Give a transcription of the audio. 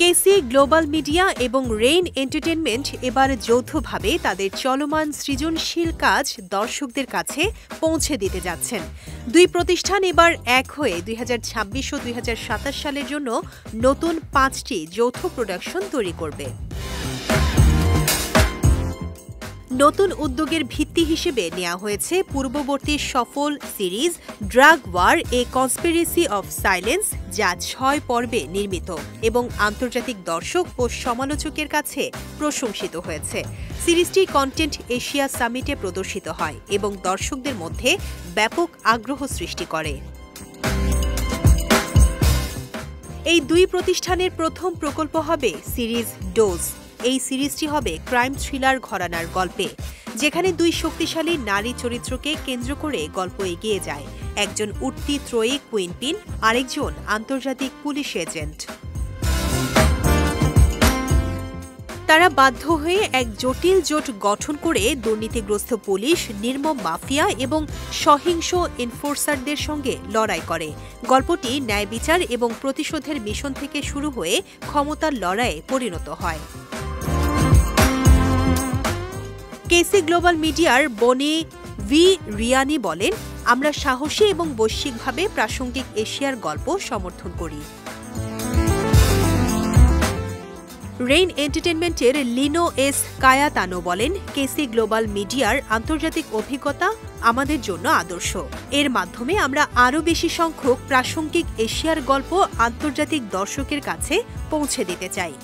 কেসি global media এবং rain entertainment এবার যৌথভাবে তাদের চলমান সৃজনশীল কাজ দর্শকদের কাছে পৌঁছে দিতে যাচ্ছেন। দুই প্রতিষ্ঠান এবার এক হয়ে 2026 ও 2027 সালের জন্য নতুন 5টি যৌথ প্রোডাকশন তৈরি করবে। নতুন উদ্যোগের ভিত্তি হিসেবে নেওয়া হয়েছে পূর্ববর্তী সফল series drug war a conspiracy of silence, যা 6 পর্বে নির্মিত এবং আন্তর্জাতিক দর্শক ও সমালোচকের কাছে প্রশংসিত হয়েছে। সিরিজটি কন্টেন্ট এশিয়া সামিটে প্রদর্শিত হয় এবং দর্শকদের মধ্যে ব্যাপক আগ্রহ সৃষ্টি করে। এই দুই প্রতিষ্ঠানের প্রথম প্রকল্প হবে সিরিজ ডোজ। এই সিরিজটি হবে ক্রাইম থ্রিলার ঘরানার গল্পে, যেখানে দুই শক্তিশালী নারী চরিত্রকে কেন্দ্র করে গল্প এগিয়ে যায়। একজন উঠতি ত্রয়ী কুইনপিন, আরেকজন আন্তর্জাতিক পুলিশ এজেন্ট। তারা বাধ্য হয়ে এক জটিল জোট গঠন করে দুর্নীতিগ্রস্ত পুলিশ, নির্মম মাফিয়া এবং সহিংস এনফোর্সারদের সঙ্গে লড়াই করে। গল্পটি ন্যায় বিচার এবং প্রতিশোধের মিশন থেকে শুরু হয়ে ক্ষমতার লড়াইয়ে পরিণত হয়। কেসি গ্লোবাল মিডিয়ার বনি ভি রিয়ানি বলেন, আমরা সাহসী এবং বৈশ্বিকভাবে প্রাসঙ্গিক এশিয়ার গল্প সমর্থন করি। রেইন এন্টারটেইনমেন্টের লিনো এস কায়াতানো বলেন, কেসি গ্লোবাল মিডিয়ার আন্তর্জাতিক অভিজ্ঞতা আমাদের জন্য আদর্শ। এর মাধ্যমে আমরা আরও বেশি সংখ্যক প্রাসঙ্গিক এশিয়ার গল্প আন্তর্জাতিক দর্শকের কাছে পৌঁছে দিতে চাই।